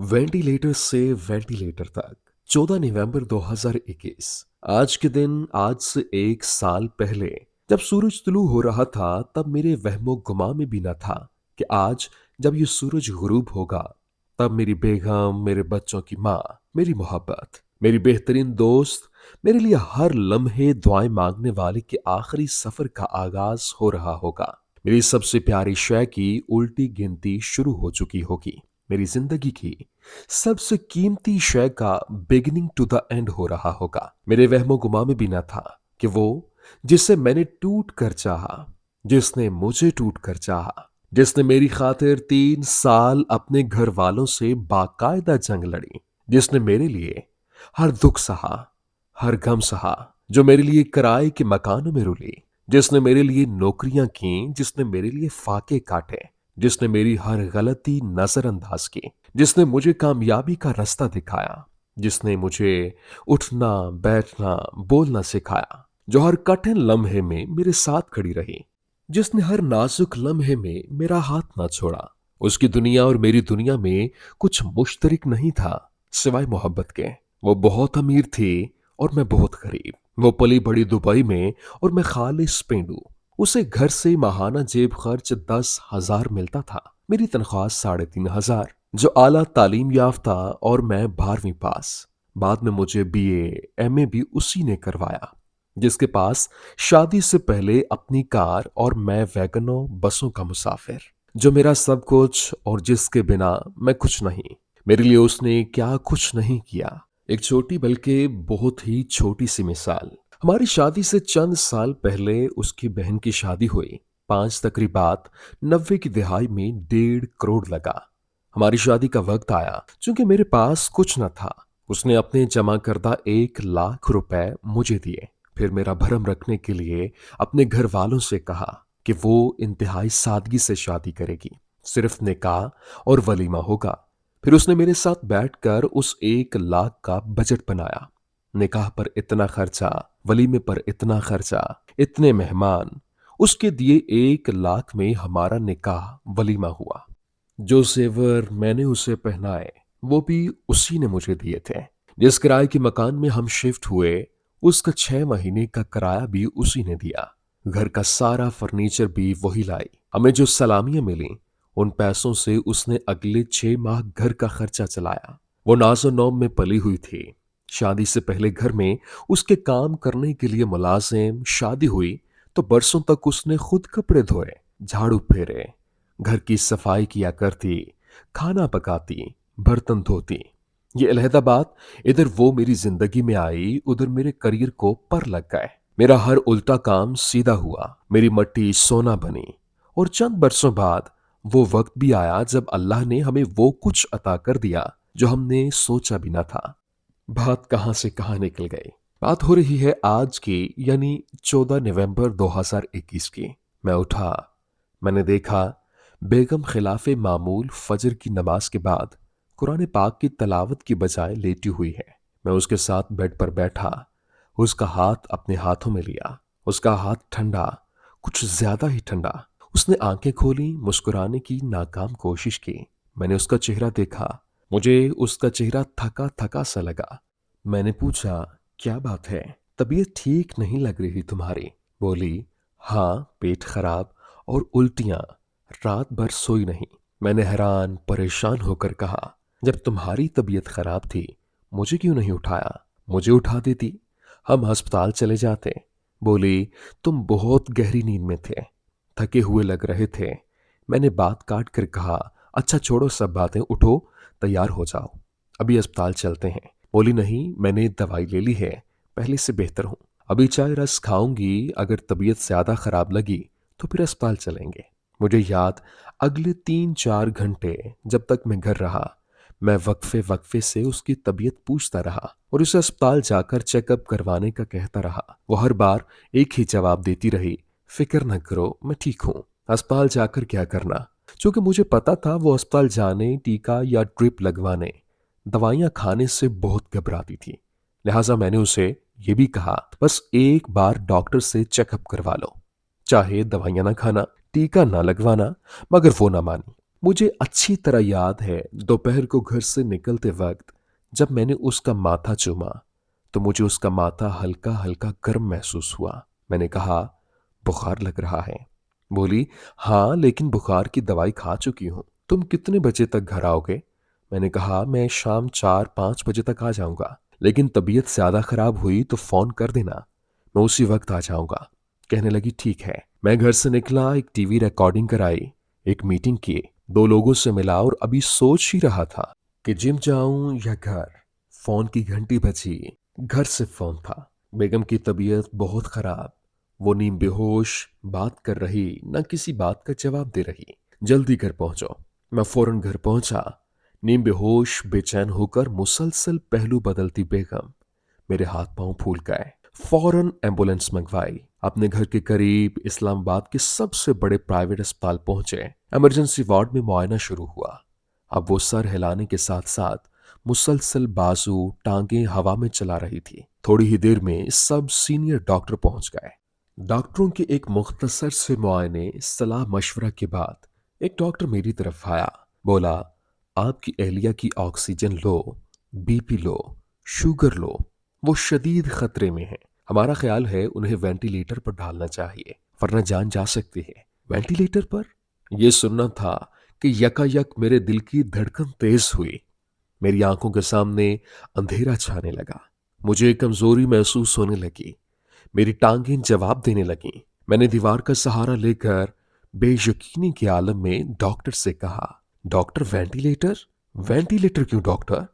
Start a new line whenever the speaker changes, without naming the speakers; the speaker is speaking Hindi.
वेंटिलेटर से वेंटिलेटर तक 14 नवंबर 2021। आज के दिन आज से एक साल पहले जब सूरज तुलू हो रहा था तब मेरे वहमो गुमा में भी न था कि आज जब ये सूरज गुरूब होगा तब मेरी बेगम, मेरे बच्चों की माँ, मेरी मोहब्बत, मेरी बेहतरीन दोस्त, मेरे लिए हर लम्हे दुआएं मांगने वाले के आखिरी सफर का आगाज हो रहा होगा। मेरी सबसे प्यारी शय की उल्टी गिनती शुरू हो चुकी होगी। मेरी जिंदगी की सबसे कीमती शय का बिगिनिंग टू द एंड हो रहा होगा। मेरे वहमो गुमा में भी न था कि वो जिसे मैंने टूट कर चाहा, जिसने मुझे टूट कर चाहा, जिसने मेरी खातिर 3 साल अपने घर वालों से बाकायदा जंग लड़ी, जिसने मेरे लिए हर दुख सहा, हर गम सहा, जो मेरे लिए किराए के मकानों में रुली, जिसने मेरे लिए नौकरियां की, जिसने मेरे लिए फाके काटे, जिसने मेरी हर गलती नजरअंदाज की, जिसने मुझे कामयाबी का रास्ता दिखाया, जिसने मुझे उठना, बैठना, बोलना सिखाया, जो हर कठिन लम्हे में मेरे साथ खड़ी रही, जिसने हर नाजुक लम्हे में मेरा हाथ ना छोड़ा। उसकी दुनिया और मेरी दुनिया में कुछ मुश्तरक नहीं था सिवाय मोहब्बत के। वो बहुत अमीर थी और मैं बहुत गरीब। वो पली बड़ी दुबई में और मैं खालिस पेंडू। उसे घर से माहाना जेब खर्च 10,000 मिलता था, मेरी तनख्वाह 3,500। जो आला तालीम याफ्ता और मैं 12वीं पास। बाद में मुझे बीए एमए भी उसी ने करवाया, जिसके पास शादी से पहले अपनी कार और मैं वैगनों बसों का मुसाफिर, जो मेरा सब कुछ और जिसके बिना मैं कुछ नहीं। मेरे लिए उसने क्या कुछ नहीं किया। एक छोटी बल्कि बहुत ही छोटी सी मिसाल। हमारी शादी से चंद साल पहले उसकी बहन की शादी हुई। 5 तकरीबात 90 की दिहाई में 1.5 करोड़ लगा। हमारी शादी का वक्त आया, चूंकि मेरे पास कुछ न था। उसने अपने जमा करदा 1 लाख रुपए मुझे दिए। फिर मेरा भरम रखने के लिए अपने घर वालों से कहा कि वो इंतहाई सादगी से शादी करेगी, सिर्फ निकाह और वलीमा होगा। फिर उसने मेरे साथ बैठकर उस 1 लाख का बजट बनाया। निकाह पर इतना खर्चा, वलीमे पर इतना खर्चा, इतने मेहमान। उसके दिए 1 लाख में हमारा निकाह वलीमा हुआ। जो जेवर मैंने उसे पहनाए वो भी उसी ने मुझे दिए थे। जिस किराए के मकान में हम शिफ्ट हुए उसका 6 महीने का किराया भी उसी ने दिया। घर का सारा फर्नीचर भी वही लाई। हमें जो सलामियां मिली उन पैसों से उसने अगले 6 माह घर का खर्चा चलाया। वो नाजो नौम में पली हुई थी। शादी से पहले घर में उसके काम करने के लिए मुलाजिम, शादी हुई तो बरसों तक उसने खुद कपड़े धोए, झाड़ू फेरे, घर की सफाई किया करती, खाना पकाती, बर्तन धोती। ये अलहदा बात, इधर वो मेरी जिंदगी में आई, उधर मेरे करियर को पर लग गए। मेरा हर उल्टा काम सीधा हुआ, मेरी मट्टी सोना बनी। और चंद बरसों बाद वो वक्त भी आया जब अल्लाह ने हमें वो कुछ अता कर दिया जो हमने सोचा भी ना था। बात कहां से कहां निकल गई। बात हो रही है आज की, यानी 14 नवंबर 2021 की। मैं उठा, मैंने देखा बेगम खिलाफे मामूल फजर की नमाज के बाद कुरान पाक की तलावत की बजाय लेटी हुई है। मैं उसके साथ बेड पर बैठा, उसका हाथ अपने हाथों में लिया। उसका हाथ ठंडा, कुछ ज्यादा ही ठंडा। उसने आंखें खोली, मुस्कुराने की नाकाम कोशिश की। मैंने उसका चेहरा देखा। मुझे उसका चेहरा थका थका सा लगा। मैंने पूछा, क्या बात है? तबीयत ठीक नहीं लग रही तुम्हारी। बोली, हाँ, पेट खराब और उल्टियां, रात भर सोई नहीं। मैंने हैरान परेशान होकर कहा, जब तुम्हारी तबीयत खराब थी मुझे क्यों नहीं उठाया? मुझे उठा देती, हम अस्पताल चले जाते। बोली, तुम बहुत गहरी नींद में थे, थके हुए लग रहे थे। मैंने बात काट कर कहा, अच्छा छोड़ो सब बातें, उठो, तैयार हो जाओ, अभी अस्पताल चलते हैं। बोली, नहीं, मैंने दवाई ले ली है, पहले से बेहतर हूं। अभी चाय रस खाऊंगी, अगर तबीयत ज्यादा खराब लगी तो फिर अस्पताल चलेंगे। मुझे याद, अगले 3-4 घंटे जब तक मैं घर रहा, मैं वक्फे वक्फे से उसकी तबीयत पूछता रहा और उसे अस्पताल जाकर चेकअप करवाने का कहता रहा। वो हर बार एक ही जवाब देती रही, फिक्र न करो, मैं ठीक हूं। अस्पताल जाकर क्या करना? क्योंकि मुझे पता था वो अस्पताल जाने, टीका या ड्रिप लगवाने, दवाइयां खाने से बहुत घबराती थी। लिहाजा मैंने उसे ये भी कहा, बस एक बार डॉक्टर से चेकअप करवा लो, चाहे दवाइयां ना खाना, टीका ना लगवाना। मगर वो ना मानी। मुझे अच्छी तरह याद है दोपहर को घर से निकलते वक्त जब मैंने उसका माथा चूमा तो मुझे उसका माथा हल्का हल्का गर्म महसूस हुआ। मैंने कहा, बुखार लग रहा है। बोली, हाँ लेकिन बुखार की दवाई खा चुकी हूं। तुम कितने बजे तक घर आओगे? मैंने कहा, मैं शाम 4-5 बजे तक आ जाऊंगा, लेकिन तबीयत ज्यादा खराब हुई तो फोन कर देना, मैं उसी वक्त आ जाऊंगा। कहने लगी, ठीक है। मैं घर से निकला, एक टीवी रिकॉर्डिंग कराई, एक मीटिंग की, 2 लोगों से मिला और अभी सोच ही रहा था कि जिम जाऊं या घर। फोन की घंटी बजी। घर से फोन था। बेगम की तबीयत बहुत खराब। वो नीम बेहोश बात कर रही, न किसी बात का जवाब दे रही। जल्दी घर पहुंचो। मैं फौरन घर पहुंचा। नीम बेहोश बेचैन होकर मुसलसल पहलू बदलती बेगम। मेरे हाथ पांव फूल गए। फौरन एम्बुलेंस मंगवाई। अपने घर के करीब इस्लामाबाद के सबसे बड़े प्राइवेट अस्पताल पहुंचे। इमरजेंसी वार्ड में मुआयना शुरू हुआ। अब वो सर हिलाने के साथ साथ मुसलसल बाजू टांगे हवा में चला रही थी। थोड़ी ही देर में सब सीनियर डॉक्टर पहुंच गए। डॉक्टरों के एक मुख्तसर से मुआयने सलाह मशवरा के बाद एक डॉक्टर मेरी तरफ आया। बोला, आपकी एहलिया की ऑक्सीजन लो, बीपी लो, शुगर लो, वो शदीद खतरे में है। हमारा ख्याल है उन्हें वेंटिलेटर पर डालना चाहिए, वरना जान जा सकती है। वेंटिलेटर पर? यह सुनना था कि यकायक मेरे दिल की धड़कन तेज हुई। मेरी आंखों के सामने अंधेरा छाने लगा। मुझे कमजोरी महसूस होने लगी। मेरी टांगें जवाब देने लगीं। मैंने दीवार का सहारा लेकर बेयकीनी के आलम में डॉक्टर से कहा, डॉक्टर वेंटिलेटर? वेंटिलेटर क्यों डॉक्टर?